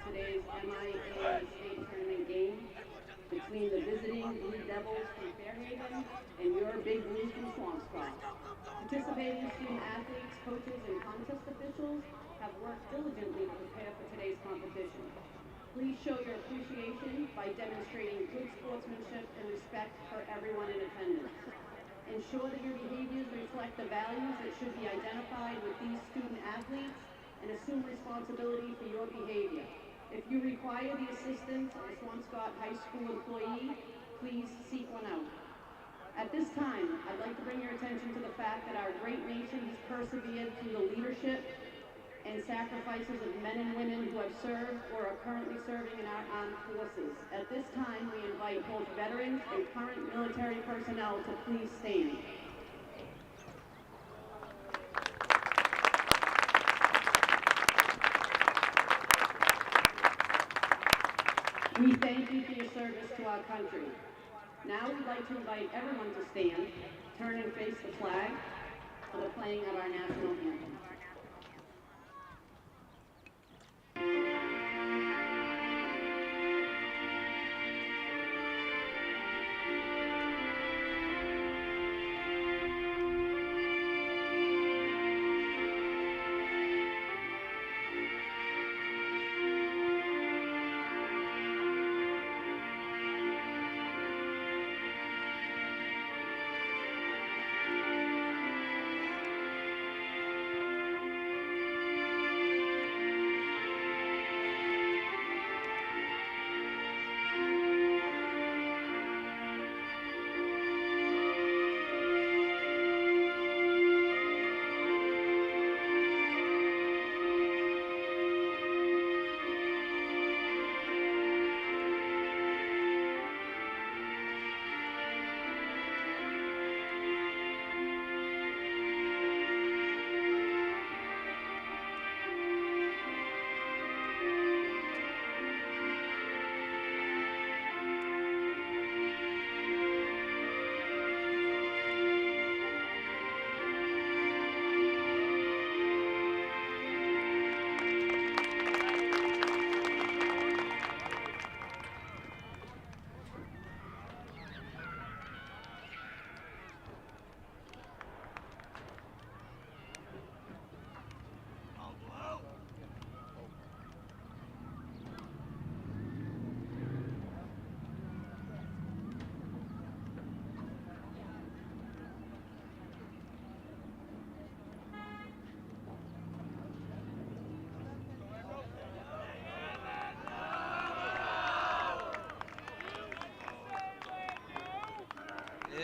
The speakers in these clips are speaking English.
today's MIAA state tournament game between the visiting Blue Devils from Fairhaven and your Big Blues from Swampscott. Participating student athletes, coaches, and contest officials have worked diligently to prepare for today's competition. Please show your appreciation by demonstrating good sportsmanship and respect for everyone in attendance. Ensure that your behaviors reflect the values that should be identified with these student athletes and assume responsibility for your behavior. If you require the assistance of a Swampscott High School employee, please seek one out. At this time, I'd like to bring your attention to the fact that our great nation has persevered through the leadership and sacrifices of men and women who have served or are currently serving in our armed forces. At this time, we invite both veterans and current military personnel to please stand. We thank you for your service to our country. Now we'd like to invite everyone to stand, turn and face the flag for the playing of our national anthem.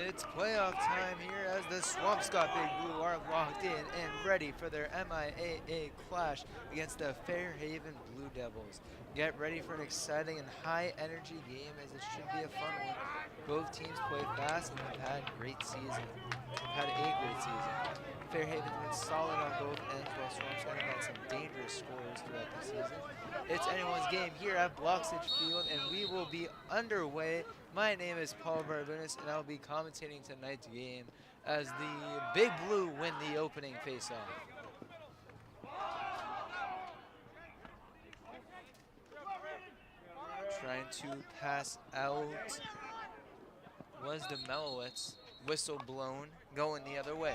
It's playoff time here as the Swampscott Big Blue are locked in and ready for their MIAA clash against the Fairhaven Blue Devils. Get ready for an exciting and high-energy game as it should be a fun one. Both teams play fast and have had a great season. Fairhaven's been solid on both ends, while Swampscott have had some dangerous scorers throughout the season. It's anyone's game here at Bloxage Field, and we will be underway. My name is Paul Barbunas, and I'll be commentating tonight's game as the Big Blue win the opening face-off. Trying to pass out was Demelowitz. Whistle blown, going the other way.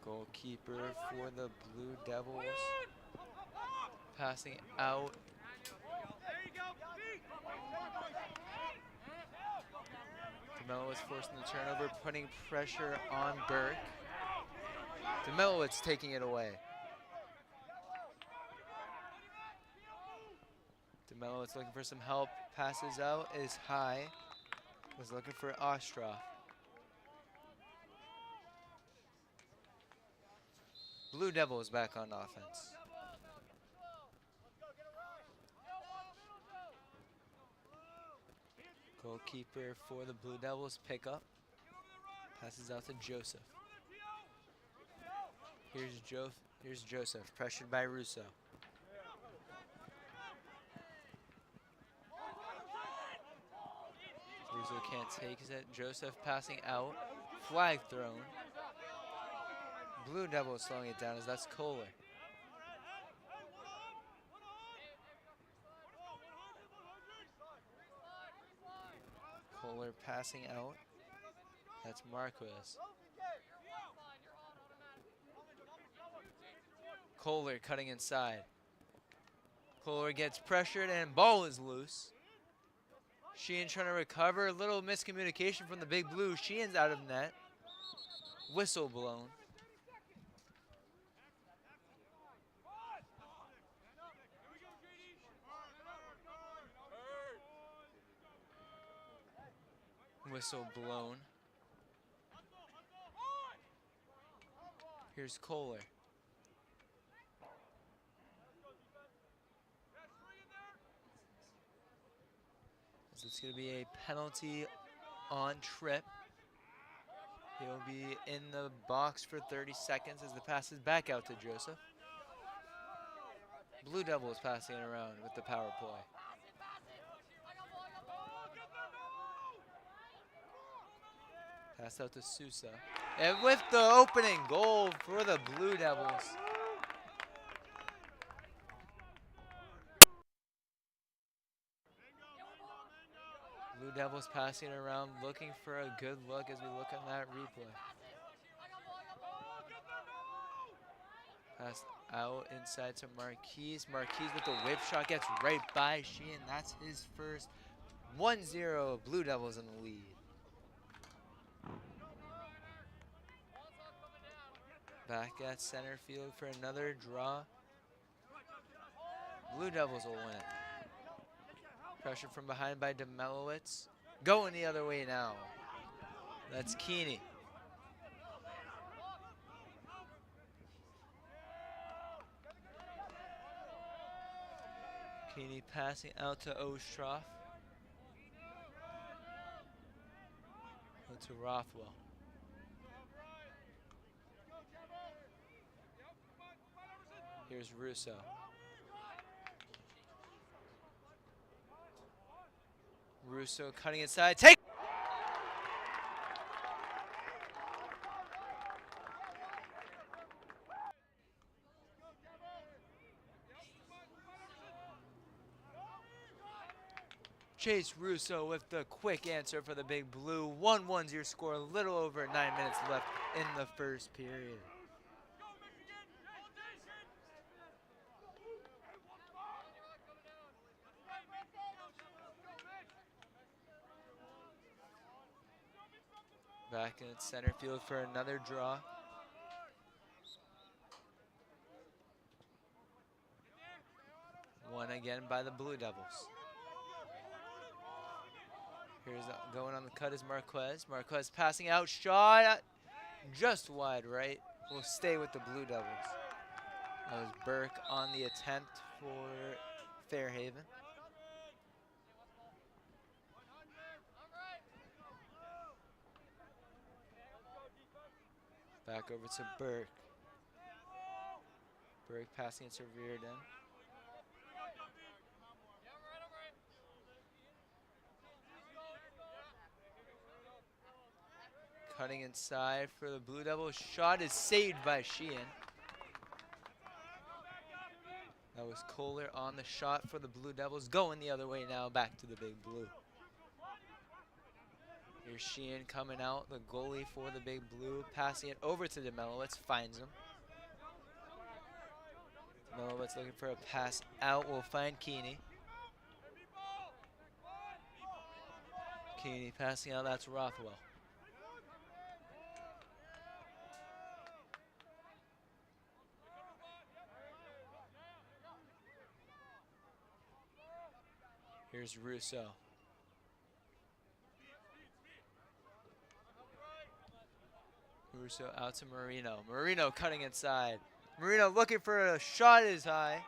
Goalkeeper for the Blue Devils. Passing out. Demelowitz forcing the turnover, putting pressure on Burke. Demelowitz taking it away. Demelowitz looking for some help. Passes out, is high. Was looking for Ostroff. Blue Devils back on offense. Goalkeeper for the Blue Devils, pick up. Passes out to Joseph. Here's Joseph, pressured by Russo. Russo can't take it. Joseph passing out. Flag thrown. Blue Devils slowing it down as that's Kohler. Kohler passing out. That's Marquez. Kohler cutting inside. Kohler gets pressured and ball is loose. Sheehan trying to recover. A little miscommunication from the Big Blue. Sheehan's out of net. Whistle blown. Whistle blown. Here's Kohler. So it's going to be a penalty on Tripp. He'll be in the box for 30 seconds as the pass is back out to Joseph. Blue Devils passing it around with the power play. Pass out to Sousa. And with the opening goal for the Blue Devils. Blue Devils passing it around, looking for a good look as we look at that replay. Pass out inside to Marquise. Marquise with the whip shot gets right by Sheehan. That's his first. 1-0 Blue Devils in the lead. Back at center field for another draw. Blue Devils will win. Pressure from behind by Demelowitz. Going the other way now. That's Keeney. Keeney passing out to Ostroff. To Rothwell. Here's Russo. Russo cutting inside. Take! Chase Russo with the quick answer for the Big Blue. 1-1's your score. A little over 9 minutes left in the first period. Back in center field for another draw. One again by the Blue Devils. Here's going on the cut is Marquez. Marquez passing out, shot just wide right. Will stay with the Blue Devils. That was Burke on the attempt for Fairhaven. Back over to Burke. Burke passing it to Reardon. Cutting inside for the Blue Devils. Shot is saved by Sheehan. That was Kohler on the shot for the Blue Devils. Going the other way now, back to the Big Blue. Here's Sheehan coming out, the goalie for the Big Blue. Passing it over to Demelowitz, finds him. Demelowitz looking for a pass out, will find Keeney. Keeney passing out, that's Rothwell. Here's Russo. Russo out to Marino. Marino cutting inside. Marino looking for a shot is high.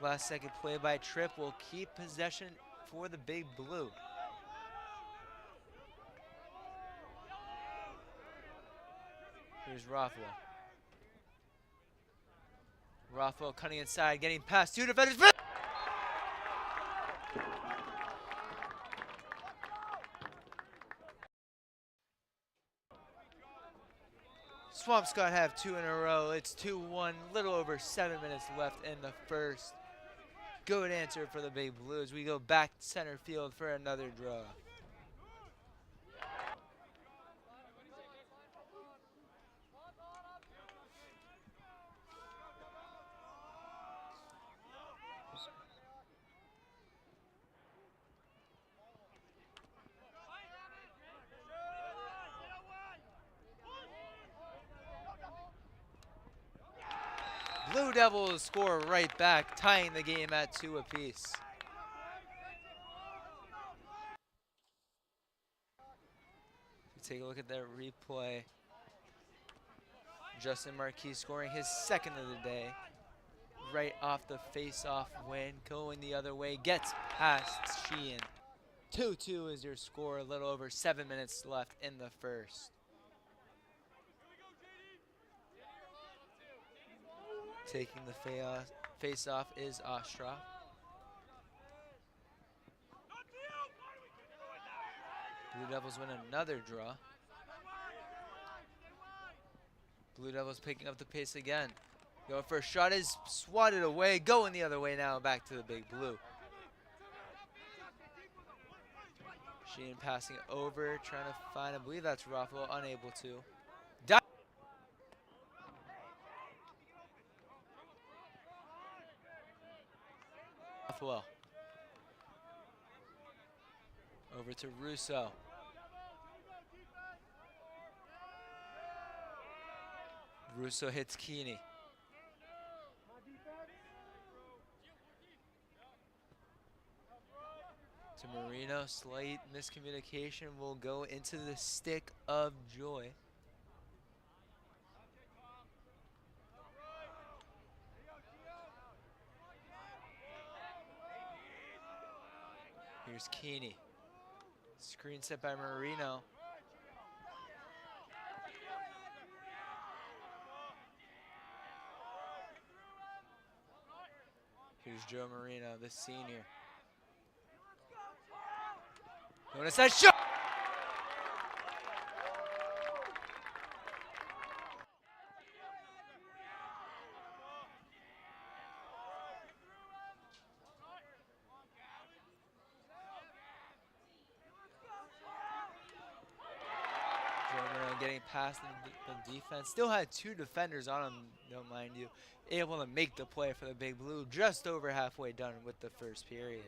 Last second play by Tripp will keep possession for the Big Blue. Here's Rothwell. Rothwell cutting inside, getting past two defenders. Swampscott have 2 in a row. It's 2-1, little over 7 minutes left in the first. Good answer for the Big Blues. We go back center field for another draw. Blue Devils score right back, tying the game at 2 apiece. Take a look at that replay. Justin Marquis scoring his second of the day. Right off the face-off win, going the other way, gets past Sheehan. 2-2 is your score, a little over 7 minutes left in the first. Taking the face-off is Ostroff. Blue Devils win another draw. Blue Devils picking up the pace again. Going for a shot, is swatted away, going the other way now, back to the Big Blue. Sheehan passing it over, trying to find, I believe that's Rothwell, unable to. Rothwell. Over to Russo. Russo hits Keeney. To Marino, slight miscommunication will go into the stick of Joy. Here's Keeney. Screen set by Marino. Here's Joe Marino, the senior. Going inside, shot! Getting past the defense. Still had 2 defenders on him, don't mind you. Able to make the play for the Big Blue. Just over halfway done with the first period.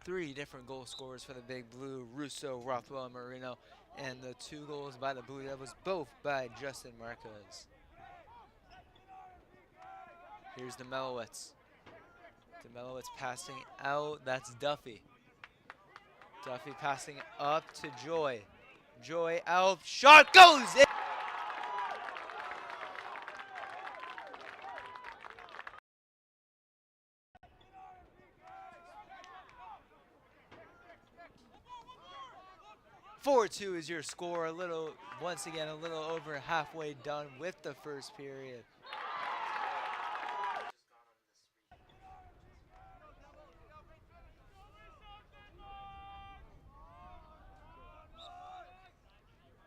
3 different goal scorers for the Big Blue. Russo, Rothwell, and Marino. And the 2 goals by the Blue Devils, both by Justin Marquez. Here's Demelowitz. Demelowitz passing out. That's Duffy. Duffy passing up to Joy. Joy out. Shot goes in! (4-2) is your score. Once again, a little over halfway done with the first period.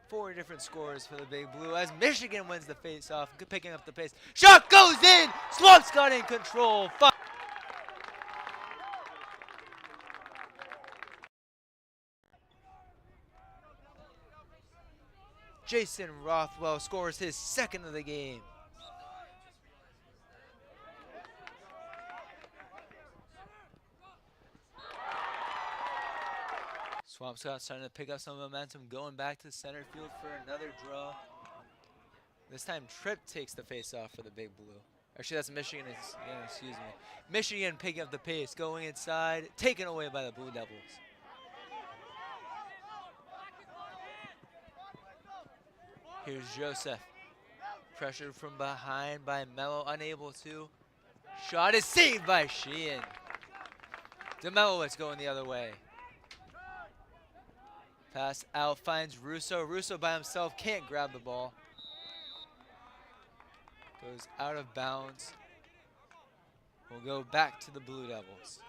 Four different scores for the Big Blue as Michigan wins the face-off, picking up the pace. Shot goes in! Swampscott in control. Jason Rothwell scores his second of the game. Swampscott starting to pick up some momentum, going back to center field for another draw. This time Tripp takes the face-off for the Big Blue. Actually, that's Michigan, excuse me. Michigan picking up the pace, going inside, taken away by the Blue Devils. Here's Joseph. Pressured from behind by Mello, unable to. Shot is saved by Sheehan. Demelowitz going the other way. Pass out, finds Russo. Russo by himself can't grab the ball. Goes out of bounds. We'll go back to the Blue Devils.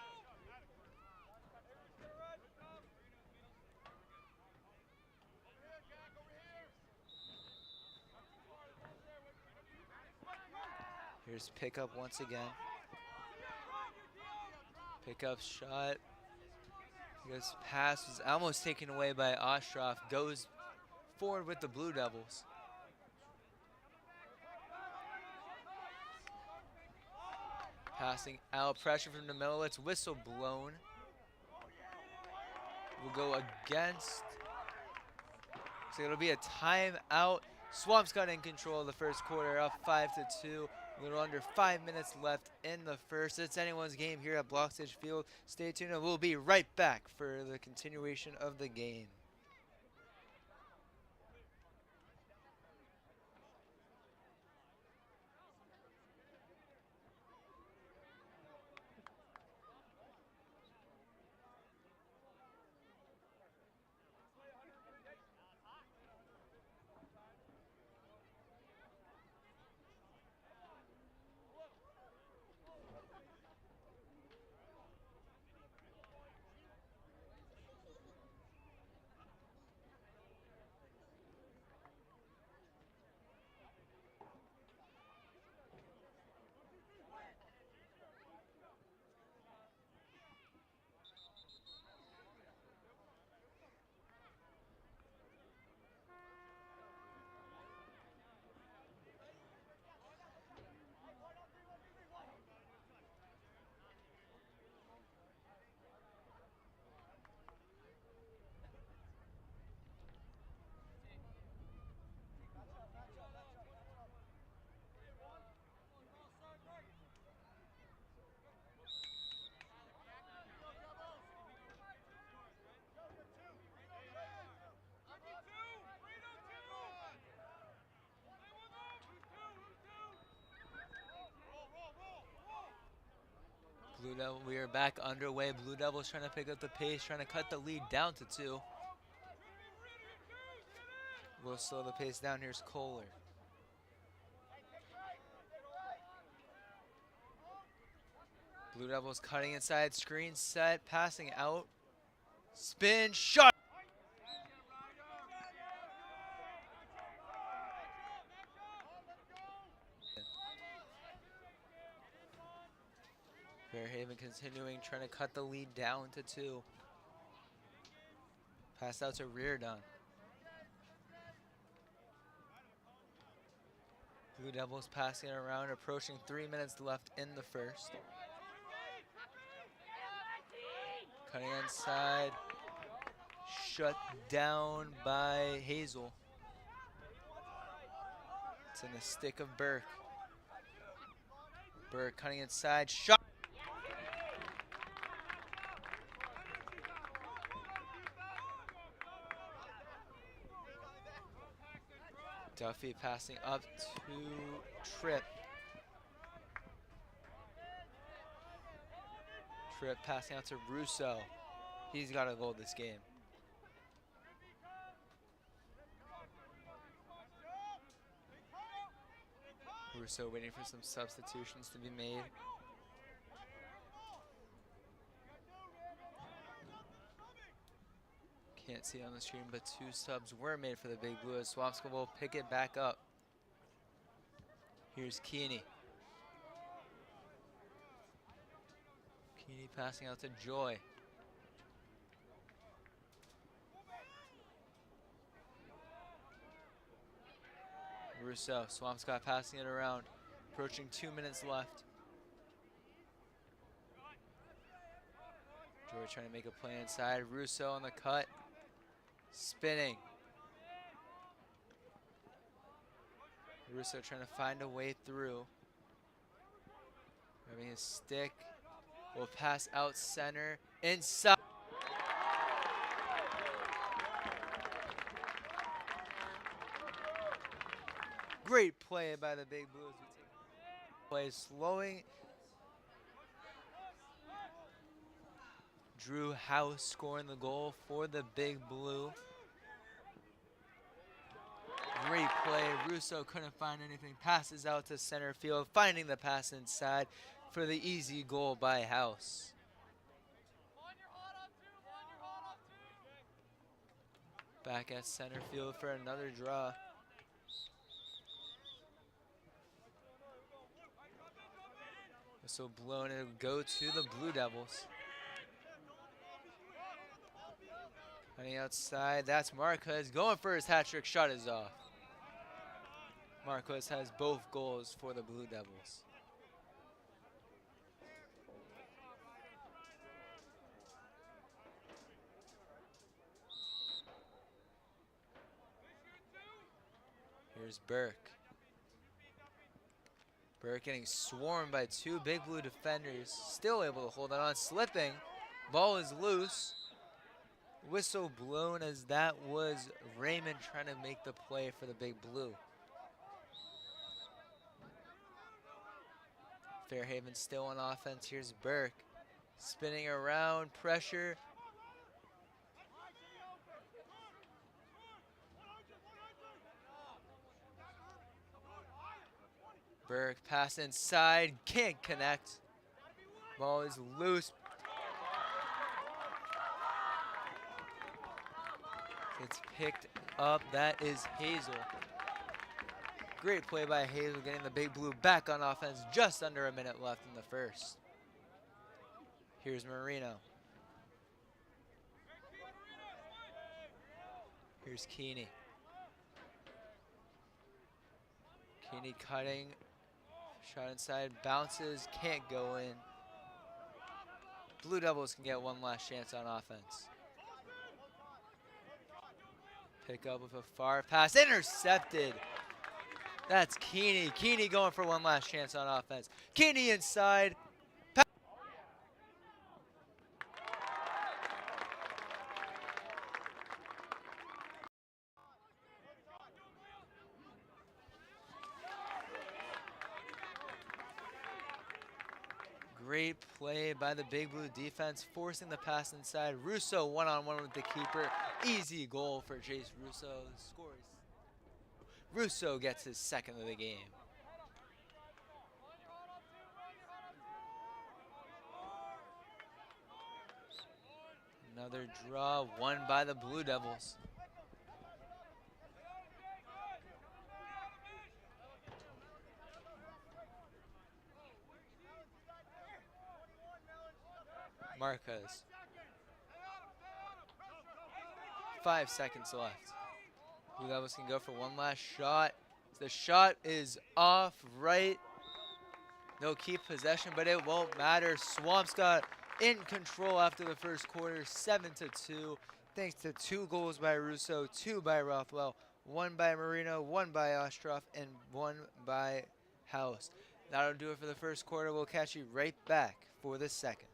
Here's pickup once again. Pickup shot. This pass was almost taken away by Ostroff. Goes forward with the Blue Devils. Passing out, pressure from the middle. It's whistle blown. Will go against. So it'll be a timeout. Swampscott in control of the first quarter, up 5-2. A little under 5 minutes left in the first. It's anyone's game here at Blockstage Field. Stay tuned and we'll be right back for the continuation of the game. Blue Devil, we are back underway. Blue Devils trying to pick up the pace, trying to cut the lead down to 2. We'll slow the pace down. Here's Kohler. Blue Devils cutting inside, screen set, passing out. Spin, shot! Fairhaven continuing, trying to cut the lead down to 2. Pass out to Reardon. Blue Devils passing it around, approaching 3 minutes left in the first. Cutting inside, shut down by Hazel. It's in the stick of Burke. Burke cutting inside, shot. Duffy passing up to Tripp. Tripp passing out to Russo. He's got a goal this game. Russo waiting for some substitutions to be made. Can't see it on the screen, but 2 subs were made for the Big Blue as Swampscott will pick it back up. Here's Keeney. Keeney passing out to Joy. Russo, Swampscott passing it around. Approaching 2 minutes left. Joy trying to make a play inside. Russo on the cut. Spinning. Russo trying to find a way through. Having his stick. Will pass out center. Inside. Great play by the Big Blues. Play slowing. Drew House scoring the goal for the Big Blue. Great play. Russo couldn't find anything. Passes out to center field, finding the pass inside for the easy goal by House. Back at center field for another draw. Whistle blown, it'll go to the Blue Devils. On the outside, that's Marquez going for his hat trick. Shot is off. Marquez has both goals for the Blue Devils. Here's Burke. Burke getting swarmed by two big blue defenders. Still able to hold on, slipping. Ball is loose. Whistle blown as that was Raymond trying to make the play for the big blue. Fairhaven still on offense. Here's Burke. Spinning around, pressure. Burke pass inside, can't connect. Ball is loose. It's picked up, that is Hazel. Great play by Hazel, getting the big blue back on offense, just under a minute left in the first. Here's Marino. Here's Keeney. Keeney cutting, shot inside, bounces, can't go in. Blue Devils can get one last chance on offense. Pick up with a far pass, intercepted. That's Keeney. Keeney going for one last chance on offense. Keeney inside. Great play by the big blue defense, forcing the pass inside. Russo one-on-one with the keeper. Easy goal for Jace Russo. Scores. Russo gets his second of the game. Another draw, won by the Blue Devils. Marquez. 5 seconds left. Blue Devils can go for one last shot. The shot is off right. They'll keep possession, but it won't matter. Swampscott in control after the first quarter, 7-2. Thanks to 2 goals by Russo, 2 by Rothwell, 1 by Marino, 1 by Ostroff, and 1 by House. That'll do it for the first quarter. We'll catch you right back for the second.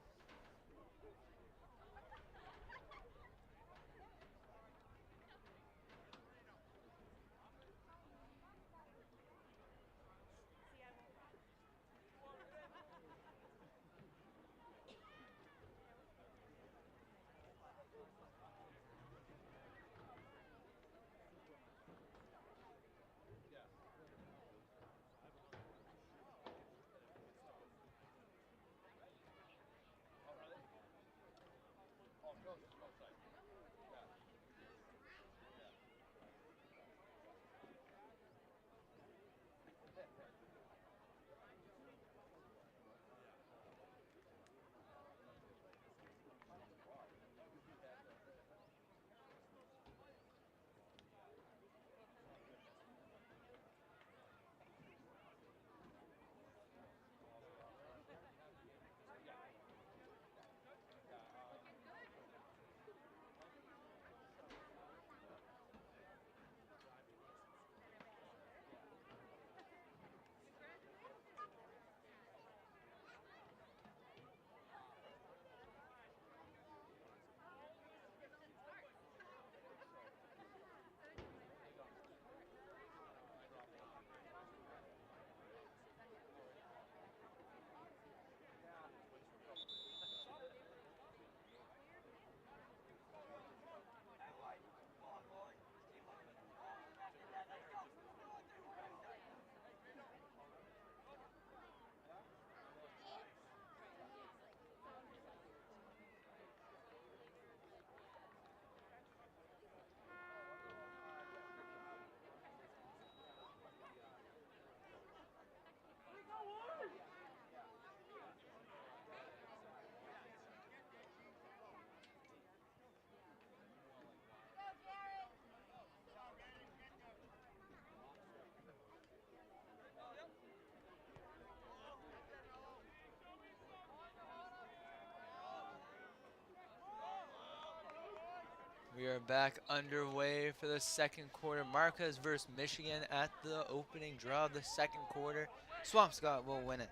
We are back underway for the second quarter. Marquez versus Michigan at the opening draw of the second quarter. Swampscott will win it.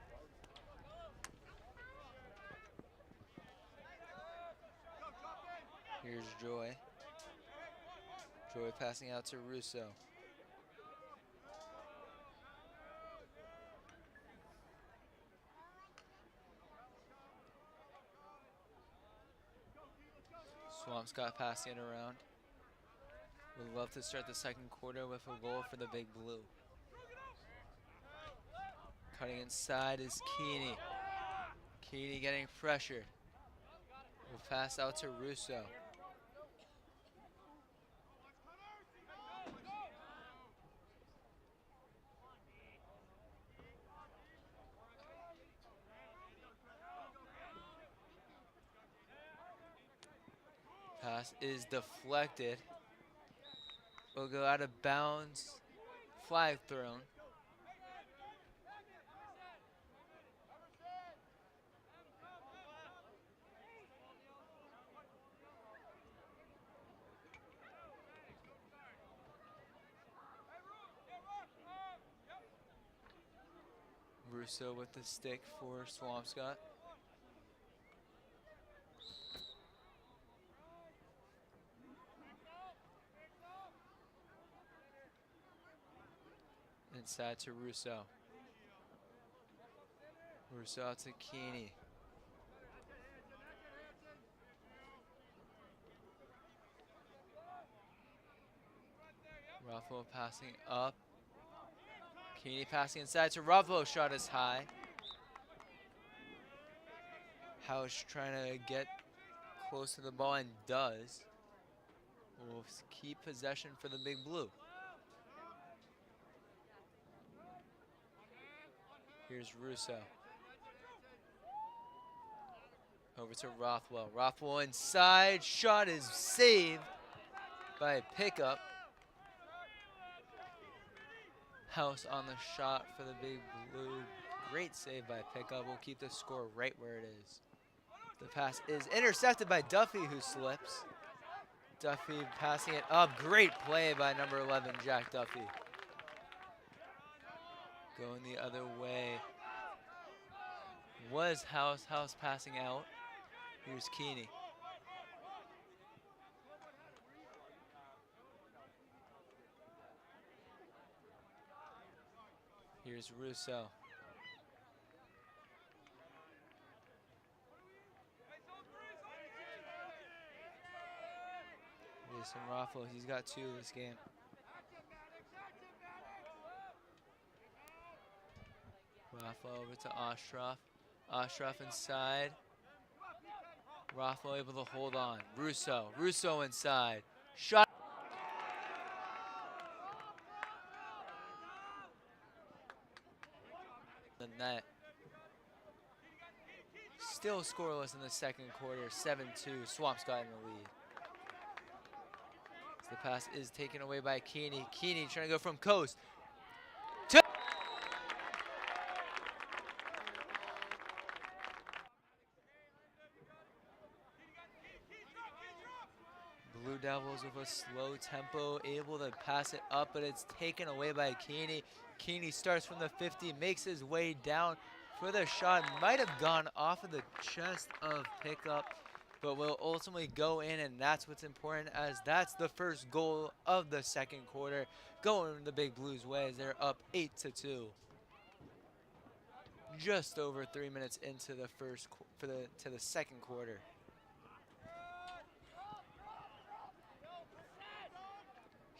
Here's Joy. Joy passing out to Russo. Swampscott passing it around. Would love to start the second quarter with a goal for the Big Blue. Cutting inside is Keeney. Keeney getting pressured. Will pass out to Russo. Pass is deflected. Will go out of bounds. Flag thrown. Russo with the stick for Swampscott. Inside to Russo. Russo out to Keeney. Ruffalo passing up. Keeney passing inside to Ruffalo. Shot is high. House trying to get close to the ball and does. Will keep possession for the Big Blue. Here's Russo. Over to Rothwell. Rothwell inside. Shot is saved by a pickup. House on the shot for the Big Blue. Great save by pickup. Will keep the score right where it is. The pass is intercepted by Duffy, who slips. Duffy passing it up. Great play by number 11, Jack Duffy. Going the other way was House. House passing out. Here's Keeney. Here's Russo. Jason Rothwell, he's got 2 this game. Rothwell over to Ostroff. Ostroff inside. Rothwell able to hold on. Russo. Russo inside. Shot. The net. Still scoreless in the second quarter. 7-2. Swampscott in the lead. The pass is taken away by Keeney. Keeney trying to go from coast. Blue Devils with a slow tempo, able to pass it up, but it's taken away by Keeney. Keeney starts from the 50, makes his way down for the shot. Might have gone off of the chest of pickup, but will ultimately go in, and that's what's important, as that's the first goal of the second quarter, going the Big Blues' way as they're up 8-2. Just over 3 minutes into the the second quarter.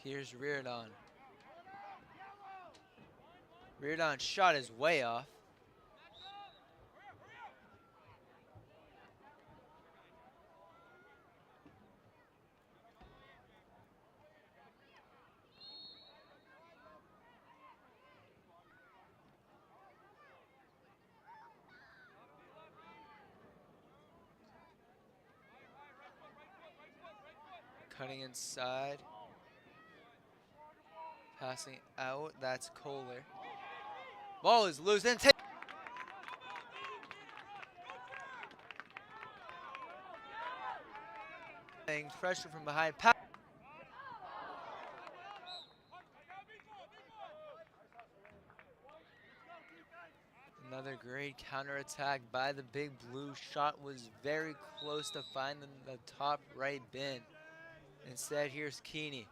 Here's Reardon. Reardon's shot is way off. Cutting inside. Passing out, that's Kohler. Ball is loose and nothing. Pressure from behind. Another great counterattack by the Big Blue. Shot was very close to finding the top right bin. Instead, here's Keeney.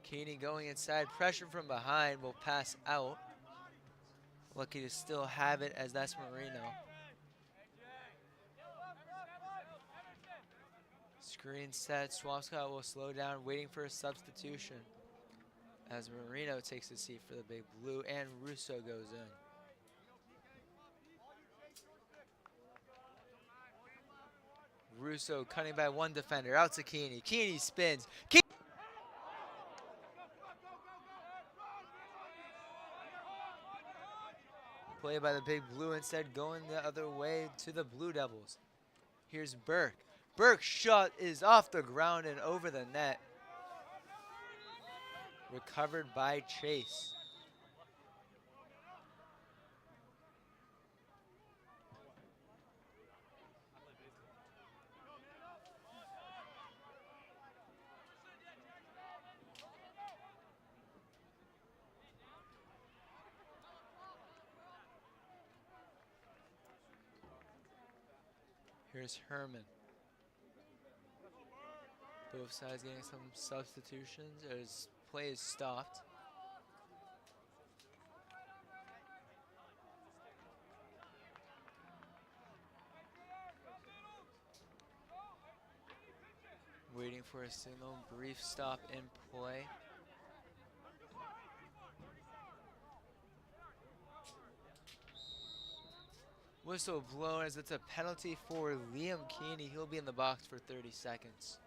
Keeney going inside. Pressure from behind will pass out. Lucky to still have it as that's Marino. Screen set. Swampscott will slow down, waiting for a substitution as Marino takes a seat for the Big Blue and Russo goes in. Russo cutting by one defender. Out to Keeney. Keeney spins. Play by the Big Blue, instead going the other way to the Blue Devils. Here's Burke. Burke's shot is off the ground and over the net. Recovered by Chase. Here's Herman. Both sides getting some substitutions as play is stopped. Waiting for a signal, brief stop in play. Whistle blown as it's a penalty for Liam Keeney. He'll be in the box for 30 seconds.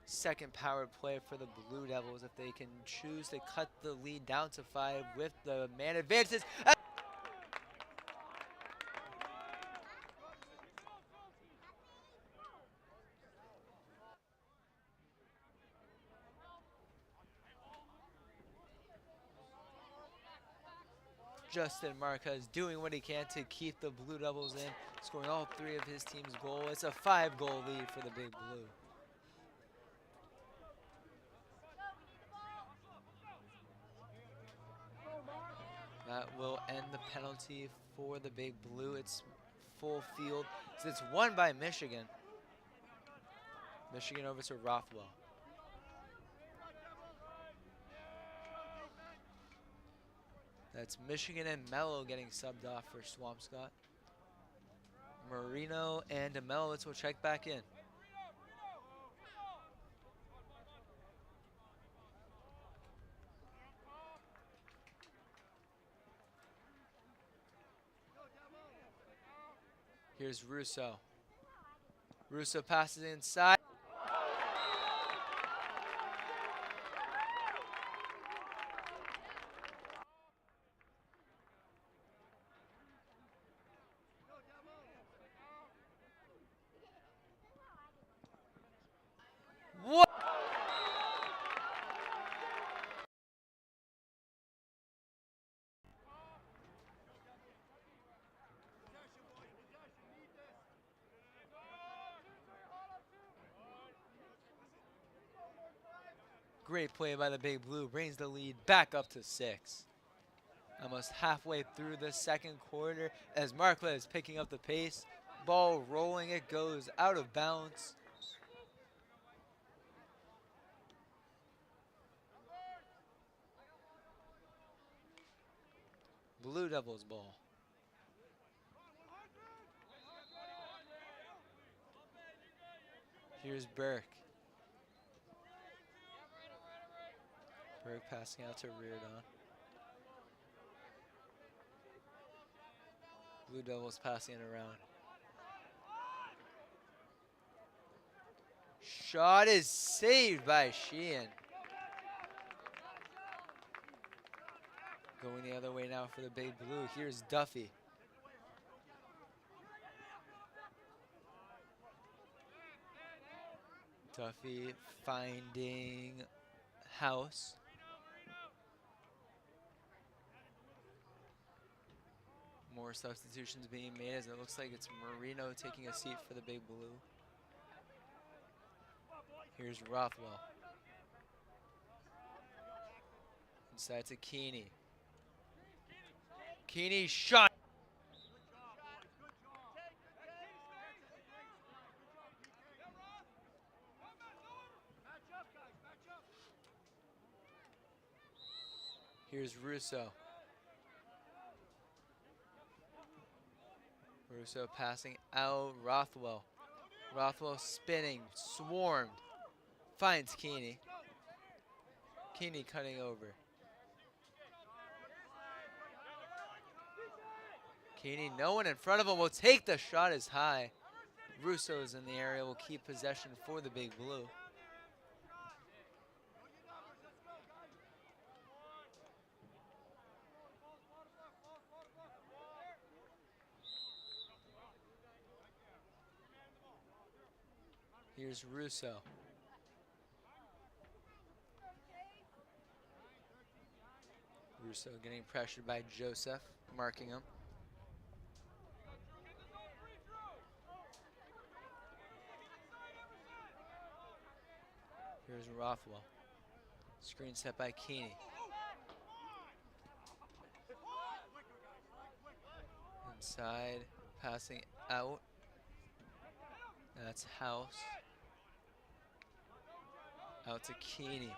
Second power play for the Blue Devils if they can choose to cut the lead down to 5 with the man advances. Justin Marquez doing what he can to keep the Blue Devils in, scoring all 3 of his team's goals. It's a 5-goal lead for the Big Blue. That will end the penalty for the Big Blue. It's full field. So it's won by Michigan. Michigan over to Rothwell. That's Michigan and Mello getting subbed off for Swampscott. Marino and DeMelowitz will check back in. Here's Russo. Russo passes inside. What? Great play by the Big Blue, brings the lead back up to 6. Almost halfway through the second quarter as Marquez picking up the pace. Ball rolling, it goes out of bounds. Blue Devils ball. Here's Burke. Burke passing out to Reardon. Blue Devils passing it around. Shot is saved by Sheehan. Going the other way now for the Big Blue. Here's Duffy. Duffy finding House. More substitutions being made as it looks like it's Marino taking a seat for the Big Blue. Here's Rothwell. Inside to Keeney. Keeney shot. Here's Russo. Russo passing out. Rothwell. Rothwell spinning, swarmed. Finds Keeney. Keeney cutting over. Keeney, no one in front of him, will take the shot as high. Russo's in the area, will keep possession for the Big Blue. Here's Russo. Russo getting pressured by Joseph, marking him. Here's Rothwell. Screen set by Keeney. Inside, passing out. That's House. Out to Keeney.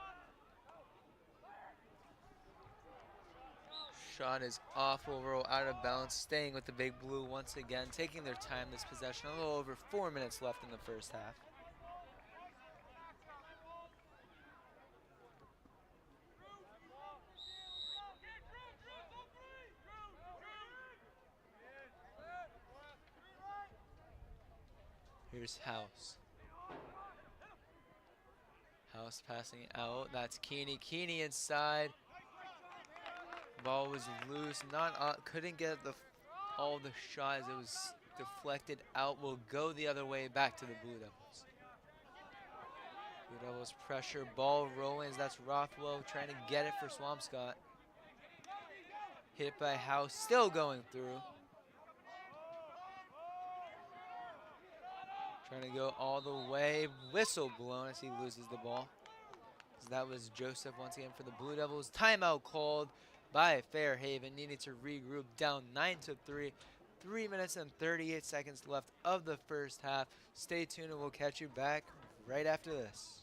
Shot is off, will roll out of bounds, staying with the Big Blue once again, taking their time this possession. A little over 4 minutes left in the first half. Here's House. House passing out. That's Keeney. Keeney inside. Ball was loose. Couldn't get all the shots. It was deflected out. Will go the other way back to the Blue Devils. Blue Devils pressure. Ball rolling. That's Rothwell trying to get it for Swampscott. Hit by House. Still going through. Trying to go all the way. Whistle blown as he loses the ball. So that was Joseph once again for the Blue Devils. Timeout called by Fairhaven. Needing to regroup, down 9-3. 3 minutes and 38 seconds left of the first half. Stay tuned and we'll catch you back right after this.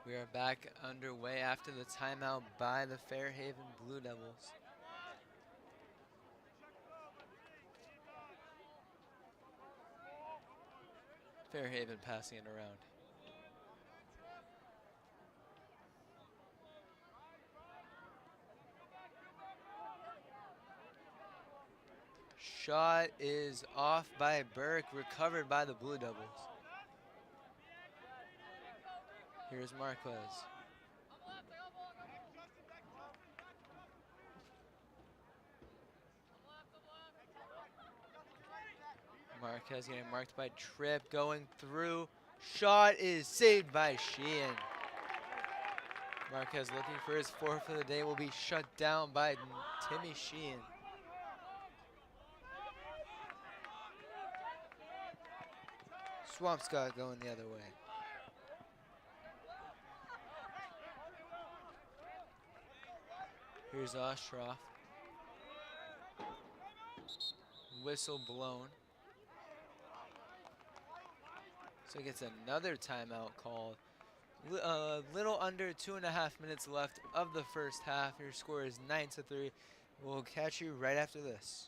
We are back underway after the timeout by the Fairhaven Blue Devils. Fairhaven passing it around. Shot is off by Burke, recovered by the Blue Devils. Here's Marquez. Marquez getting marked by Tripp, going through. Shot is saved by Sheehan. Marquez looking for his fourth for the day, will be shut down by Timmy Sheehan. Swampscott going the other way. Here's Ostroff. Whistle blown. So he gets another timeout called. Little under 2.5 minutes left of the first half. Your score is 9-3. We'll catch you right after this.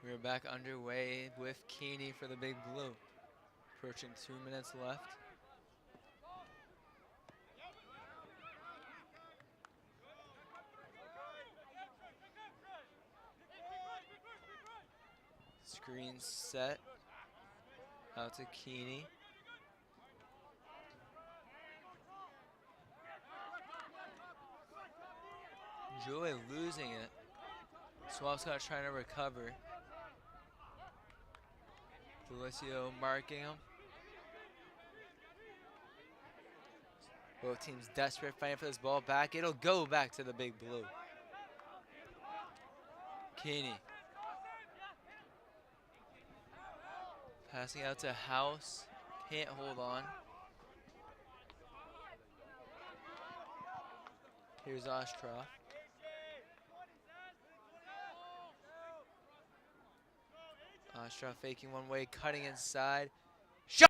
We're back underway with Keeney for the Big Blue. Approaching 2 minutes left. Screen set. Out to Keeney. Joy losing it. Swampscott trying to recover. Delicio marking him. Both teams desperate, fighting for this ball back. It'll go back to the Big Blue. Keeney. Passing out to House. Can't hold on. Here's Ostroff. Ostroff faking one way, cutting inside. Shot!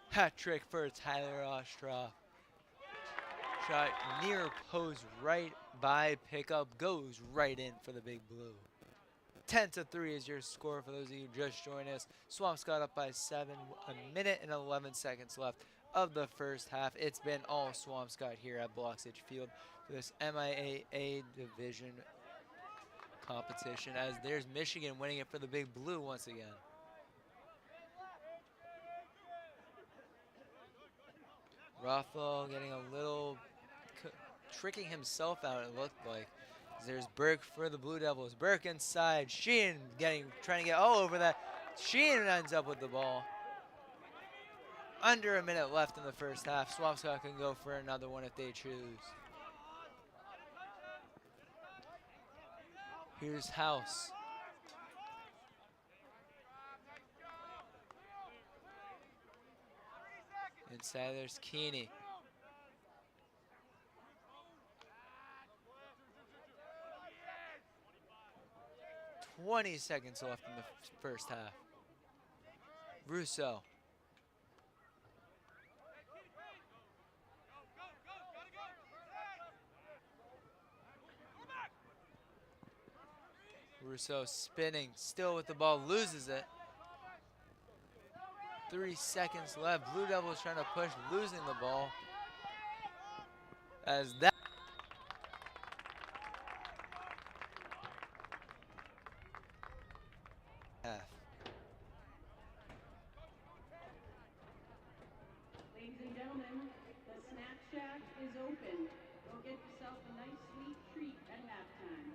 Hat trick for Tyler Ostroff. Shot near post, right by pickup, goes right in for the Big Blue. 10-3 is your score for those of you just joined us. Swampscott up by 7, 1 minute and 11 seconds left of the first half. It's been all Swampscott here at Bloxage Field for this MIAA division competition, as there's Michigan winning it for the Big Blue once again. Rothwell getting a little, tricking himself out, it looked like. There's Burke for the Blue Devils. Burke inside. Sheehan trying to get all over that. Sheehan ends up with the ball. Under a minute left in the first half. Swampscott can go for another one if they choose. Here's House. Inside there's Keeney. 20 seconds left in the first half. Russo. Russo spinning, still with the ball, loses it. 3 seconds left. Blue Devils trying to push, losing the ball. As that half. Ladies and gentlemen, the snack shack is open. Go get yourself a nice sweet treat at halftime.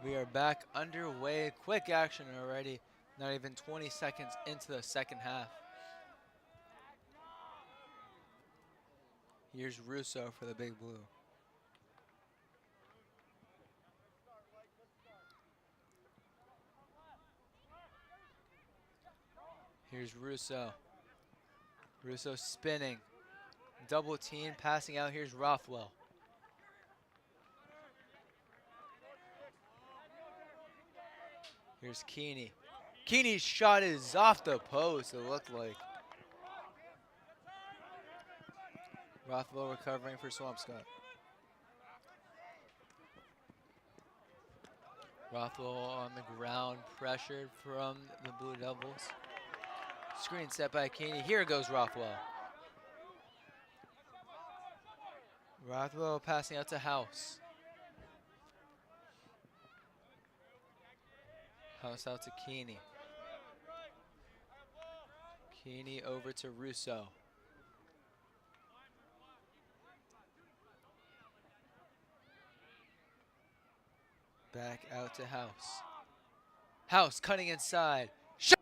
We are back underway. Quick action already. Not even 20 seconds into the second half. Here's Russo for the Big Blue. Here's Russo. Russo spinning. Double team, passing out. Here's Rothwell. Here's Keeney. Keeney's shot is off the post, it looked like. Rothwell recovering for Swampscott. Rothwell on the ground, pressured from the Blue Devils. Screen set by Keeney. Here goes Rothwell. Rothwell passing out to House. House out to Keeney. Keeney over to Russo. Back out to House. House cutting inside. Shot!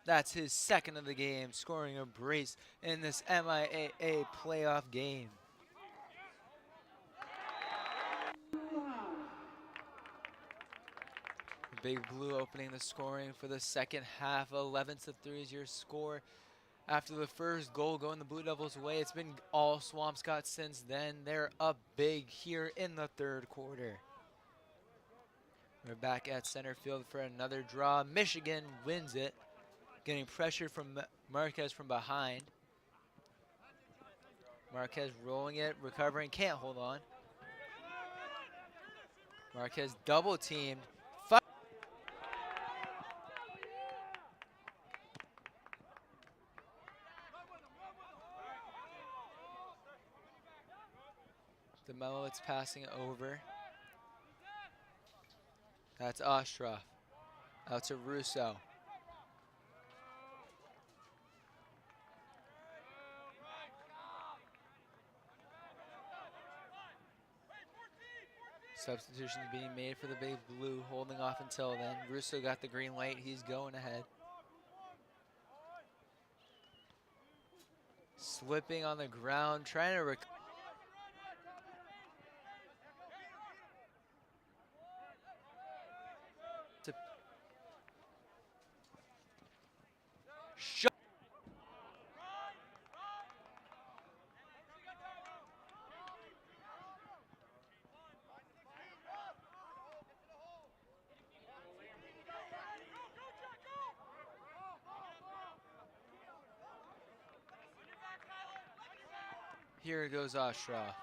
That's his second of the game, scoring a brace in this MIAA playoff game. Big Blue opening the scoring for the second half. 11-3 is your score. After the first goal going the Blue Devils' way, it's been all Swampscott since then. They're up big here in the third quarter. We're back at center field for another draw. Michigan wins it, getting pressured from Marquez from behind. Marquez rolling it, recovering, can't hold on. Marquez double teamed. DeMello, it's passing over. That's Ostroff. Out to Russo. Substitutions being made for the Big Blue, holding off until then. Russo got the green light. He's going ahead. Slipping on the ground, trying to shot. Here goes Ostroff.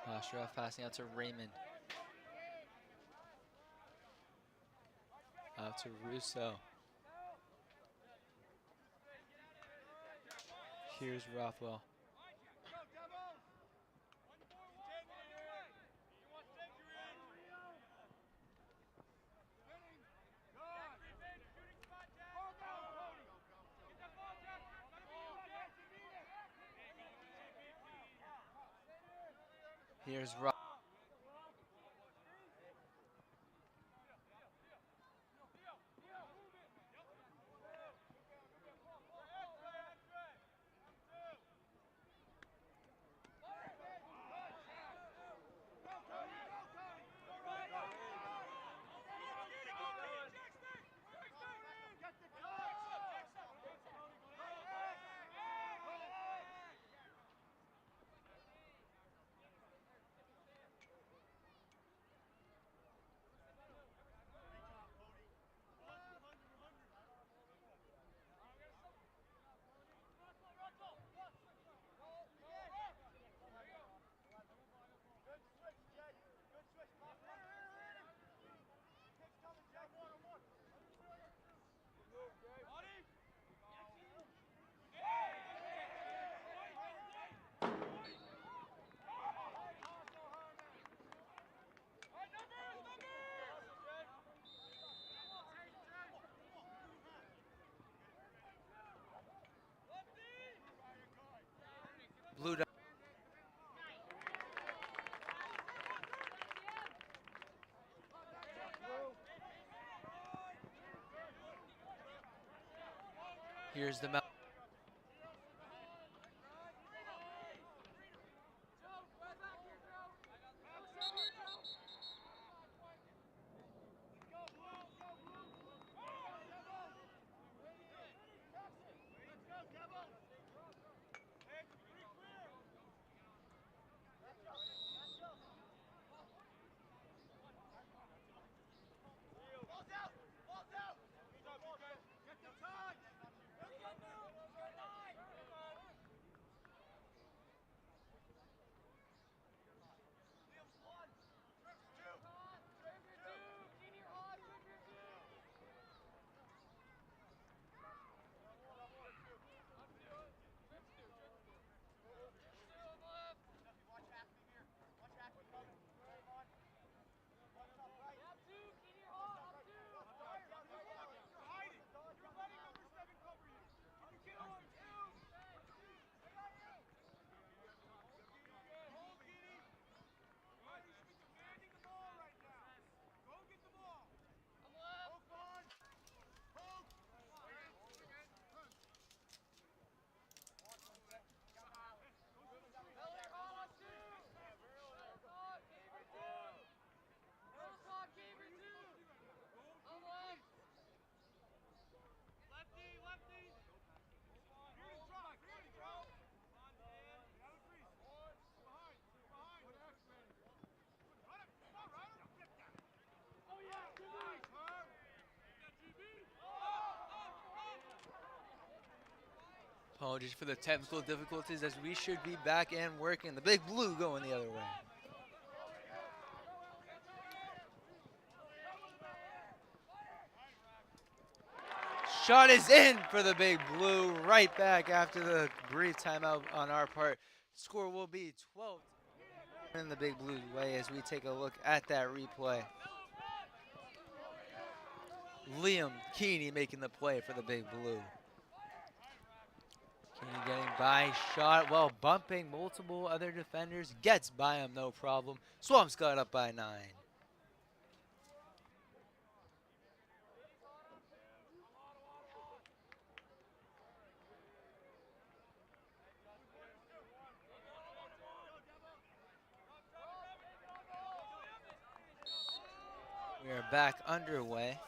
Ostroff passing out to Raymond. Out to Russo. Here's Rothwell. Here's Rothwell. Here's the mount. Apologies for the technical difficulties as we should be back and working. The big blue going the other way. Shot is in for the big blue, right back after the brief timeout on our part. Score will be 12 in the big blue way as we take a look at that replay. Liam Keeney making the play for the big blue. Keeney getting by, shot while bumping multiple other defenders. Gets by him, no problem. Swampscott up by 9. We are back underway.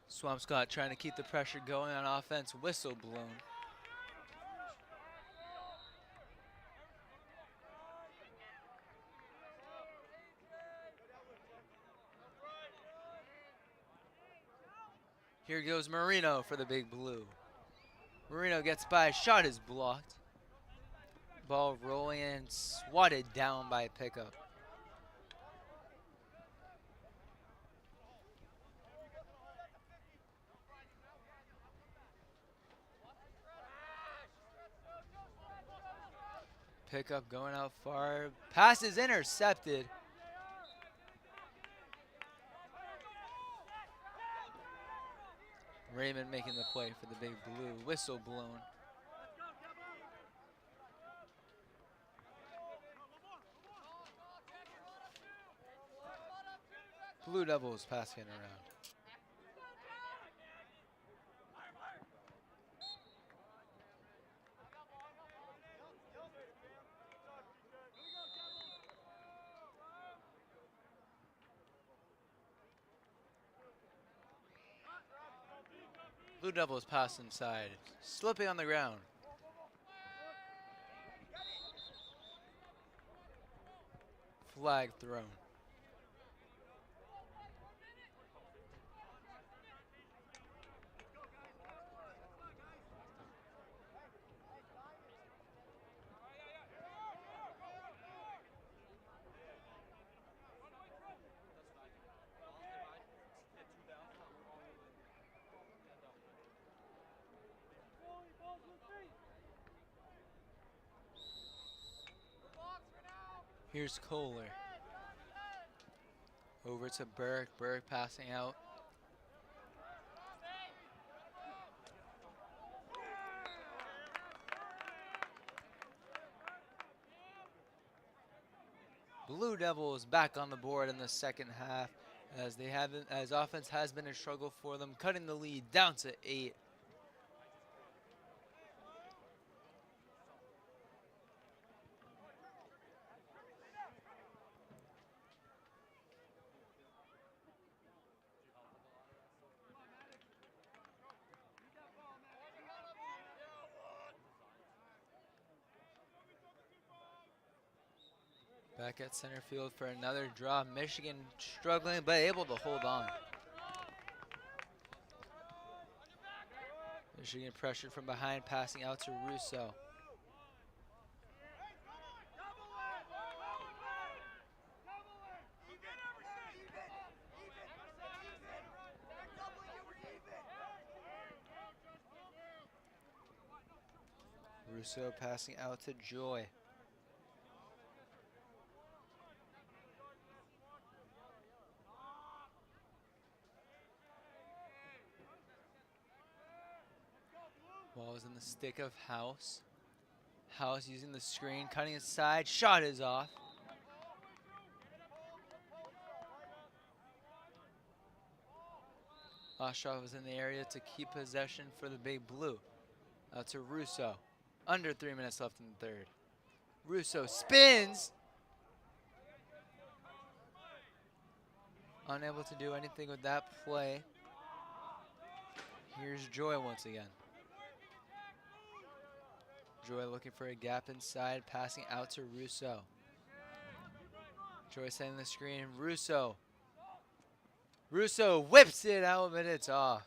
Swampscott trying to keep the pressure going on offense. Whistle blown. Here goes Marino for the big blue. Marino gets by, shot is blocked. Ball rolling and swatted down by pickup. Pickup going out far. Pass is intercepted. Raymond making the play for the big blue. Whistle blown. Blue Devils passing around. Blue Devils pass inside. Slipping on the ground. Flag thrown. Here's Kohler. Over to Burke. Burke passing out. Blue Devils back on the board in the second half as offense has been a struggle for them, cutting the lead down to 8. Back at center field for another draw. Michigan struggling, but able to hold on. Michigan pressured from behind, passing out to Russo. Russo passing out to Joy. Ball is in the stick of House. House using the screen, cutting inside. Shot is off. Ostrov is in the area to keep possession for the Big Blue. Out to Russo. Under 3 minutes left in the third. Russo spins. Unable to do anything with that play. Here's Joy once again. Joy looking for a gap inside, passing out to Russo. Joy setting the screen. Russo. Russo whips it out, but it's off.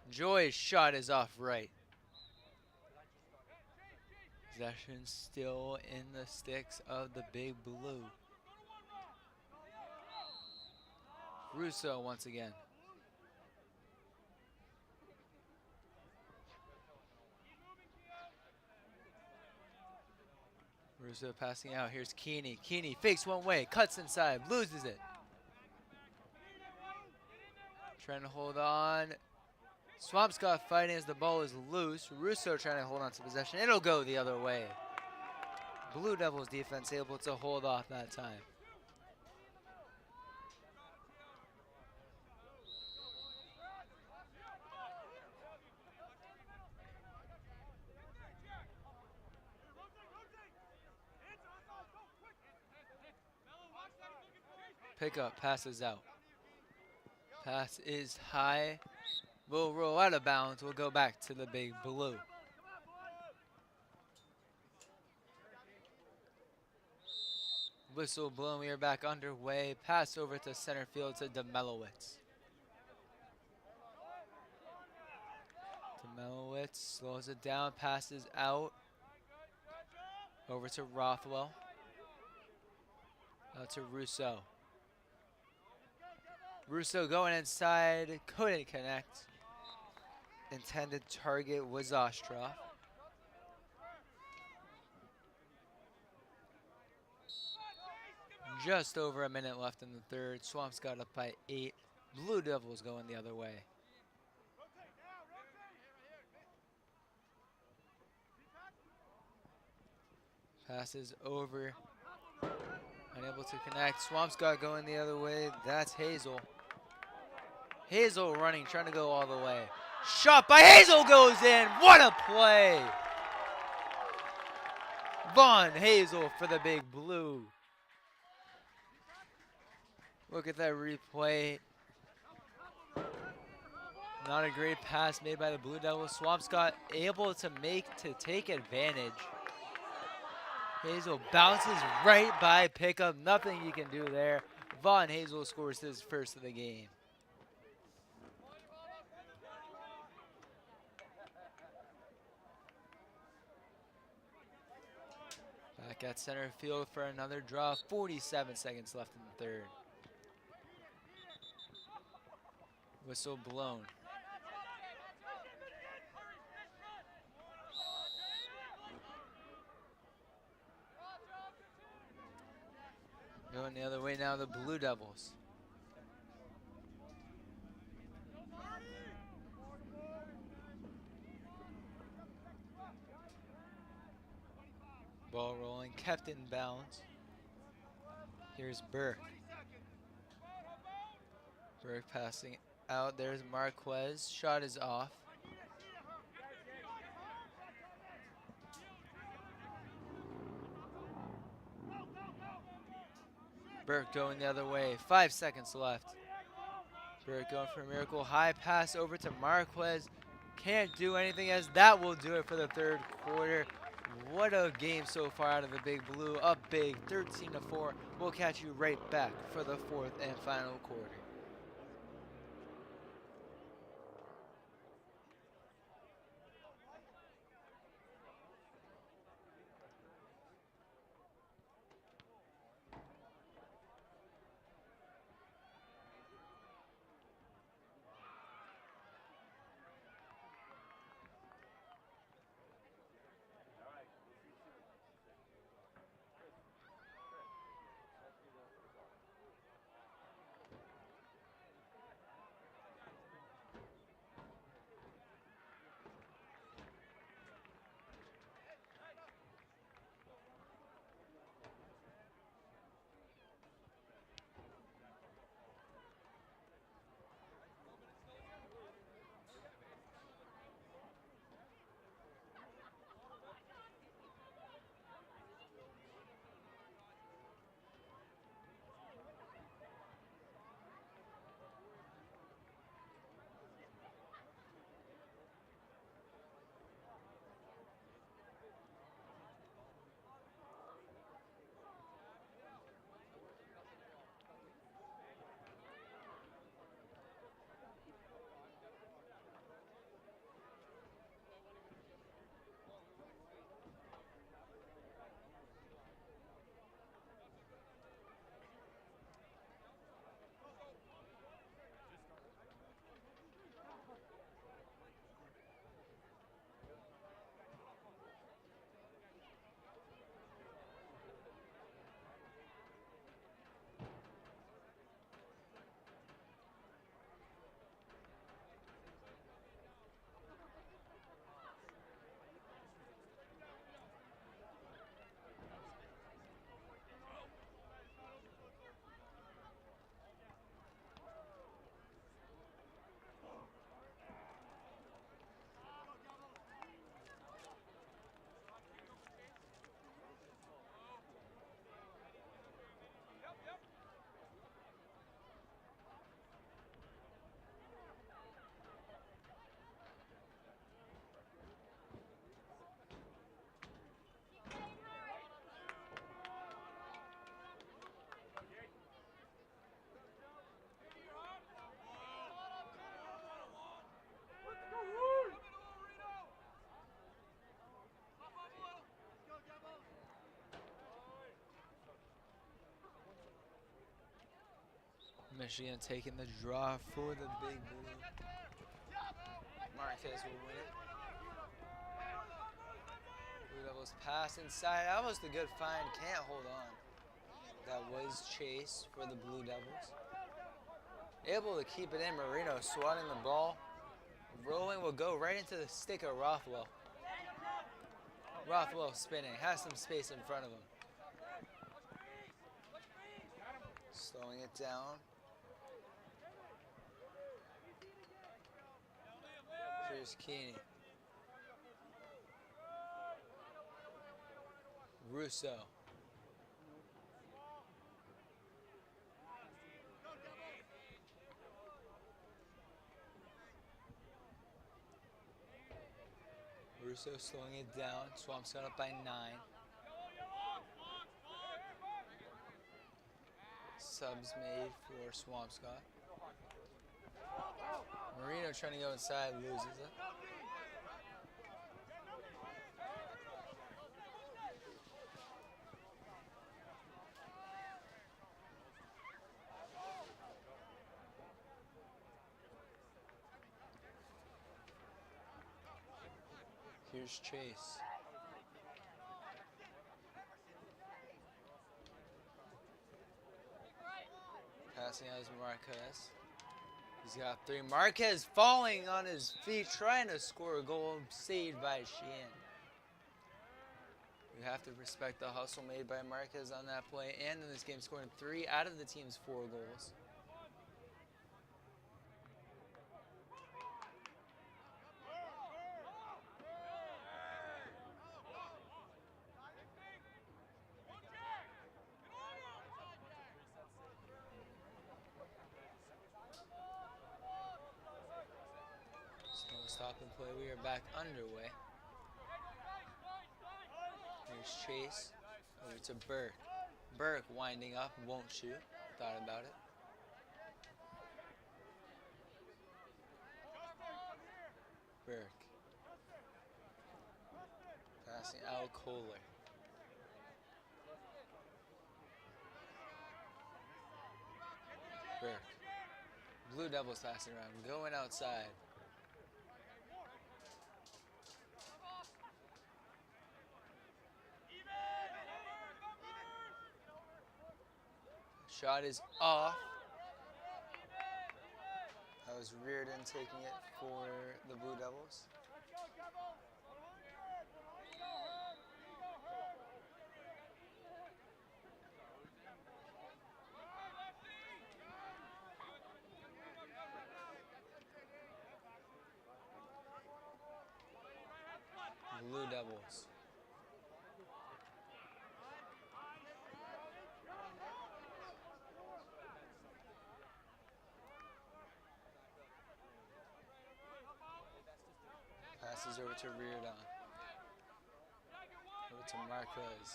Joy's shot is off right. Possession still in the sticks of the Big Blue. Russo once again. Russo passing out. Here's Keeney. Keeney fakes one way, cuts inside, loses it. Trying to hold on. Swampscott fighting as the ball is loose. Russo trying to hold on to possession. It'll go the other way. Blue Devils defense able to hold off that time. Pickup, passes out. Pass is high. Will roll out of bounds. We'll go back to the Big Blue. Whistle blown. We are back underway. Pass over to center field to Demelowitz. Demelowitz slows it down. Passes out. Over to Rothwell. Out to Russo. Russo going inside, couldn't connect. Intended target was Ostrov. Just over a minute left in the third. Swampscott up by 8. Blue Devils going the other way. Passes over. Unable to connect. Swampscott going the other way. That's Hazel. Hazel running, trying to go all the way. Shot by Hazel goes in. What a play! Vaughn Hazel for the Big Blue. Look at that replay. Not a great pass made by the Blue Devils. Swampscott able to take advantage. Hazel bounces right by pickup. Nothing you can do there. Vaughn Hazel scores his first of the game. Back at center field for another draw. 47 seconds left in the third. Whistle blown. Going the other way now, the Blue Devils. Ball rolling, kept in bounds. Here's Burke. Burke passing out. There's Marquez. Shot is off. Burke going the other way. 5 seconds left. Burke going for a miracle. High pass over to Marquez. Can't do anything, as that will do it for the third quarter. What a game so far out of the Big Blue. Up big, 13-4. We'll catch you right back for the fourth and final quarter. Michigan taking the draw for the Big Blue. Marquez will win it. Blue Devils pass inside. Almost a good find. Can't hold on. That was chase for the Blue Devils. Able to keep it in. Marino swatting the ball. Rolling will go right into the stick of Rothwell. Rothwell spinning. Has some space in front of him. Slowing it down. Here's Keeney. Russo. Russo slowing it down. Swampscott up by 9. Subs made for Swampscott. Marino trying to go inside, loses it. Here's Chase. Passing out is Marquez. He's got 3. Marquez falling on his feet, trying to score a goal, saved by Sheehan. You have to respect the hustle made by Marquez on that play, and in this game scoring 3 out of the team's 4 goals. Slow stop and play. We are back underway. Here's Chase over to Burke. Burke winding up, won't shoot. Thought about it. Burke. Passing out Kohler. Burke. Blue Devils passing around, going outside. Shot is off. That was Reardon taking it for the Blue Devils. Blue Devils. Passes over to Reardon. Over to Marquez.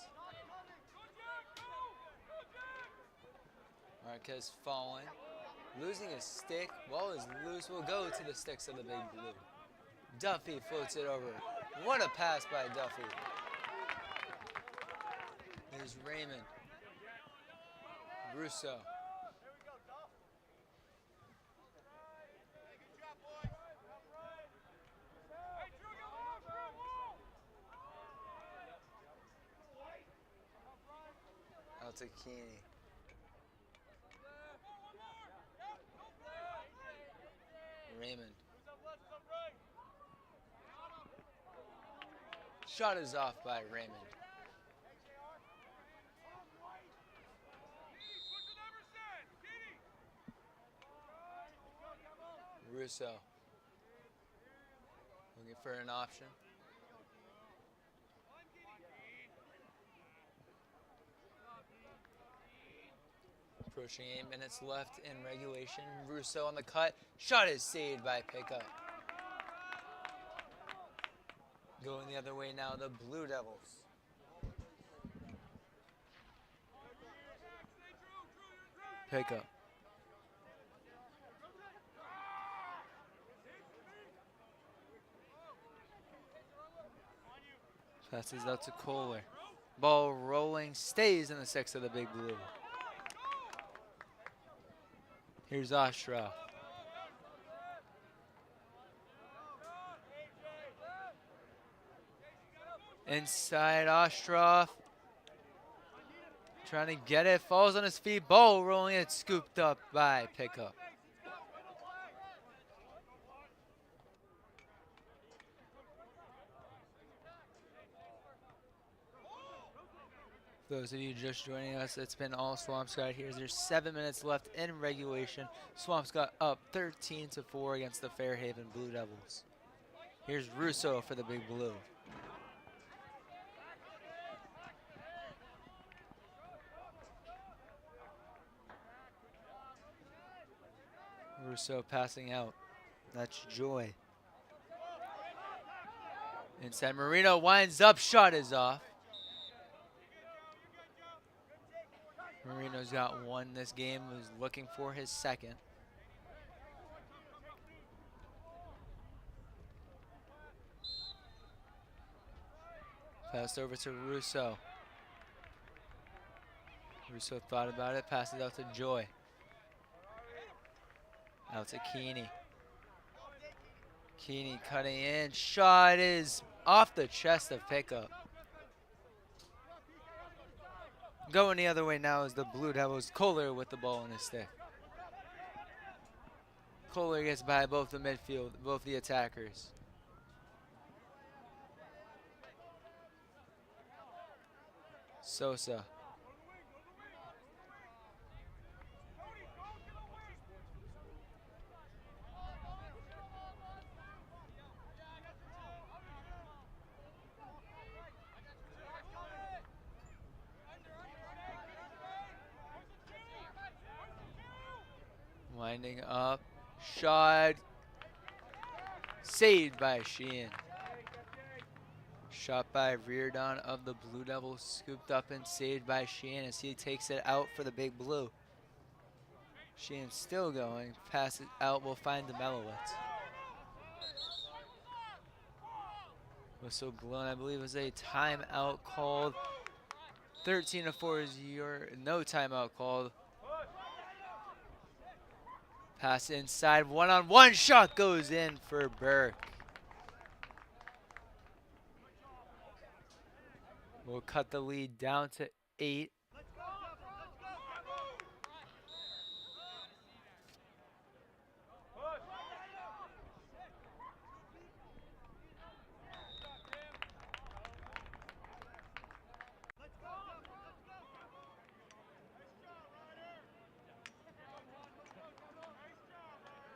Marquez falling. Losing his stick. Ball is loose. Will go to the sticks of the Big Blue. Duffy floats it over. What a pass by Duffy. Here's Raymond. Russo. Out to Keeney. Raymond. Shot is off by Raymond. Russo. Looking for an option. Approaching 8 minutes left in regulation. Russo on the cut. Shot is saved by Pickup. Going the other way now, the Blue Devils. Pickup. Passes out to Kohler. Ball rolling, stays in the six of the Big Blue. Here's Ostroff. Inside Ostroff. Trying to get it, falls on his feet. Ball rolling, it's scooped up by Pickup. For those of you just joining us, it's been all Swampscott here. There's 7 minutes left in regulation. Swampscott up 13-4 against the Fairhaven Blue Devils. Here's Russo for the Big Blue. Russo passing out. That's Joy. Inside Marino winds up, shot is off. Marino's got one this game, was looking for his second. Passed over to Russo. Russo thought about it, passes out to Joy. Out to Keeney. Keeney cutting in, shot is off the chest of Pickup. Going the other way now is the Blue Devils. Kohler with the ball in his stick. Kohler gets by both the midfield, both the attackers. Sosa. Winding up. Shot. Saved by Sheehan. Shot by Reardon of the Blue Devils. Scooped up and saved by Sheehan as he takes it out for the Big Blue. Sheehan still going. Pass it out. We'll find the Mellowitz. Whistle blown. I believe it was a timeout called. 13-4 is your no timeout called. Pass inside. One-on-one shot goes in for Burke. We'll cut the lead down to 8.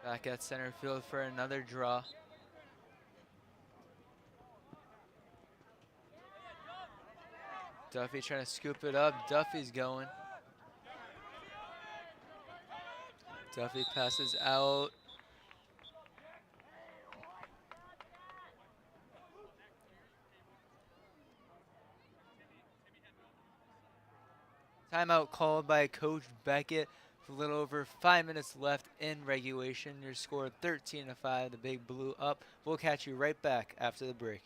Back at center field for another draw. Duffy trying to scoop it up. Duffy's going. Duffy passes out. Timeout called by Coach Beckett. With a little over 5 minutes left in regulation. Your score 13-5. The Big Blue up. We'll catch you right back after the break.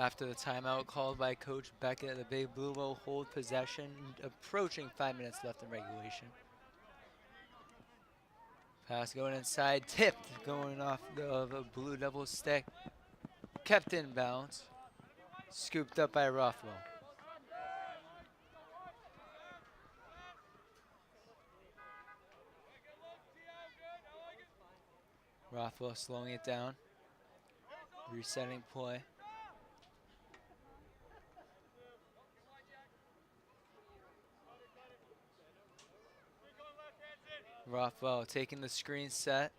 After the timeout called by Coach Beckett, the Big Blue will hold possession, approaching 5 minutes left in regulation. Pass going inside, tipped, going off the Blue Devils stick. Kept in bounds, scooped up by Rothwell. Rothwell slowing it down, resetting play. Rothwell taking the screen set.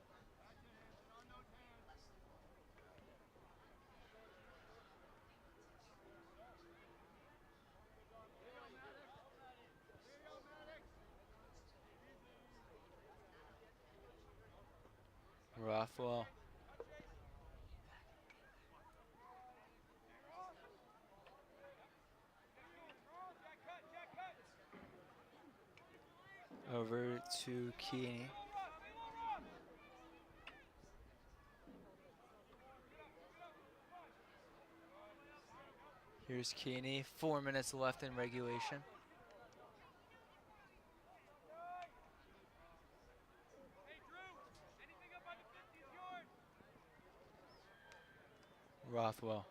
Rothwell. Over to Keeney. Here's Keeney, 4 minutes left in regulation. Rothwell.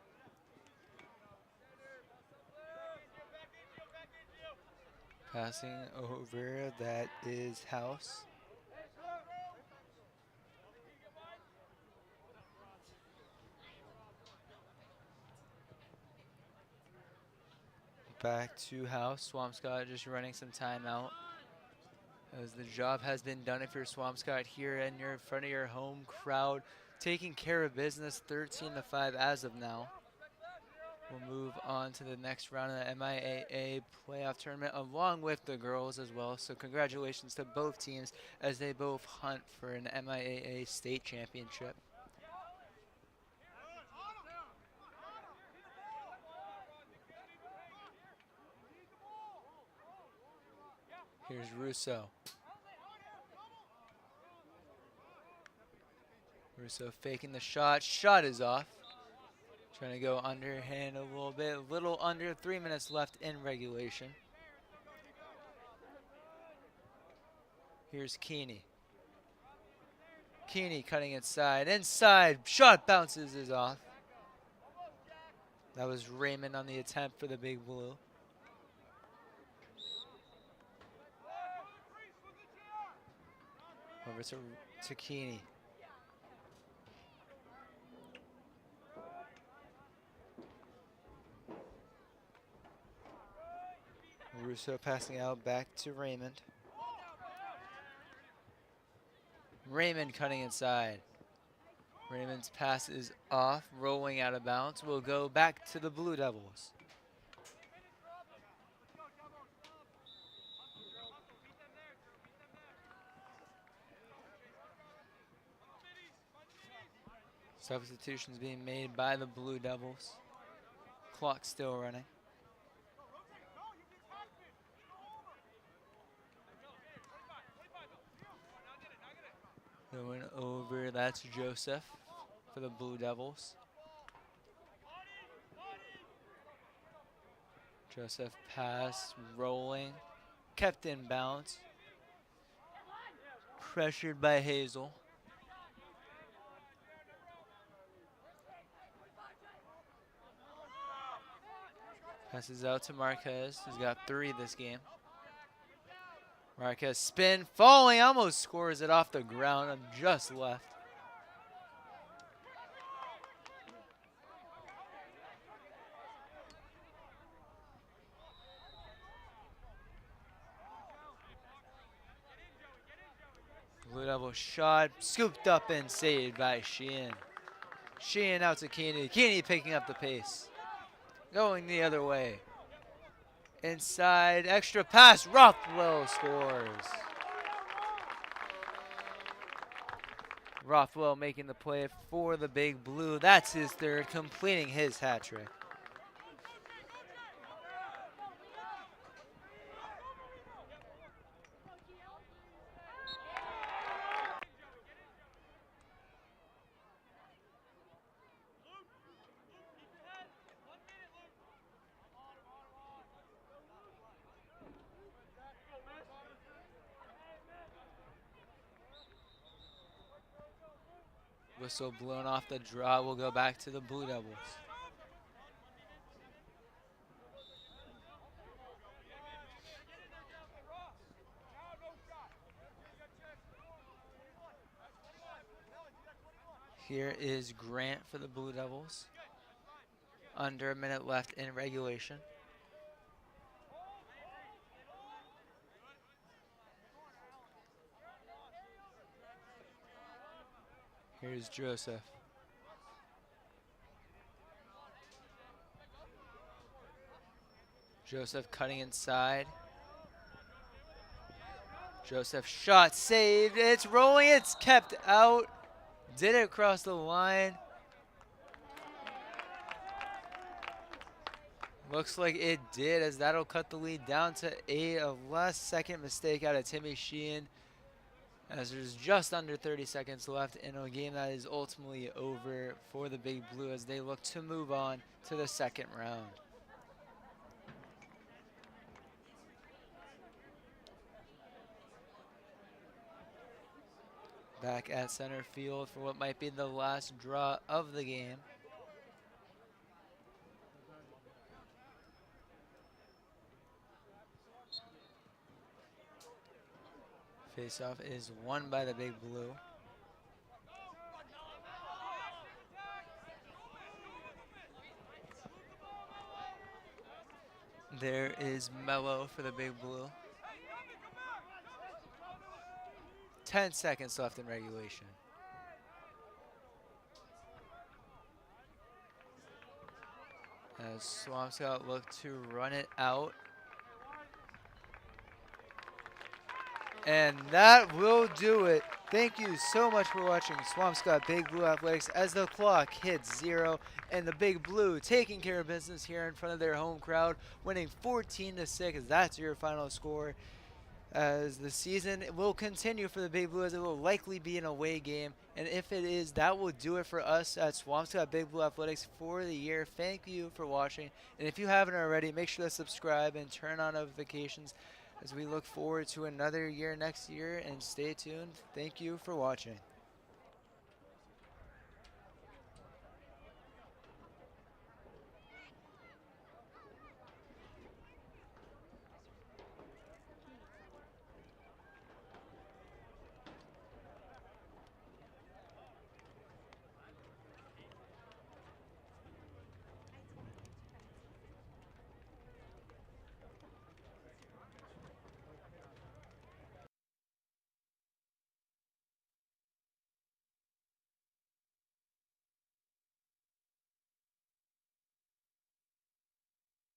Passing over, that is House. Back to House. Swampscott just running some time out, as the job has been done if you're Swampscott here and you're in front of your home crowd, taking care of business 13-5 as of now. We'll move on to the next round of the MIAA playoff tournament along with the girls as well. So congratulations to both teams as they both hunt for an MIAA state championship. Here's Russo. Russo faking the shot. Shot is off. Trying to go underhand a little bit. A little under 3 minutes left in regulation. Here's Keeney. Keeney cutting inside. Inside. Shot bounces is off. That was Raymond on the attempt for the Big Blue. Over to Keeney. Russo passing out back to Raymond. Raymond cutting inside. Raymond's pass is off, rolling out of bounds. Will go back to the Blue Devils. Substitutions being made by the Blue Devils. Clock still running. Going over, that's Joseph for the Blue Devils. Joseph pass, rolling, kept in bounds. Pressured by Hazel. Passes out to Marquez, who's got 3 this game. Marquez spin, falling, almost scores it off the ground and just left. Blue Devil shot, scooped up and saved by Sheehan. Sheehan out to Keeney. Keeney picking up the pace. Going the other way. Inside, extra pass, Rothwell scores. Rothwell making the play for the Big Blue. That's his 3rd, completing his hat trick. Whistle blown off the draw. Will go back to the Blue Devils. Here is Grant for the Blue Devils. Under a minute left in regulation. Here's Joseph. Joseph cutting inside. Joseph shot saved. It's rolling. It's kept out. Did it cross the line? Looks like it did, as that'll cut the lead down to 8. A last-second mistake out of Timmy Sheehan, as there's just under 30 seconds left in a game that is ultimately over for the Big Blue as they look to move on to the 2nd round. Back at center field for what might be the last draw of the game. Face-off is won by the Big Blue. There is Mello for the Big Blue. 10 seconds left in regulation. As Swampscott look to run it out. And that will do it. Thank you so much for watching Swampscott Big Blue Athletics as the clock hits 0 and the Big Blue taking care of business here in front of their home crowd, winning 14-6. That's your final score. As the season will continue for the Big Blue, as it will likely be an away game. And if it is, that will do it for us at Swampscott Big Blue Athletics for the year. Thank you for watching. And if you haven't already, make sure to subscribe and turn on notifications as we look forward to another year next year. And stay tuned. Thank you for watching.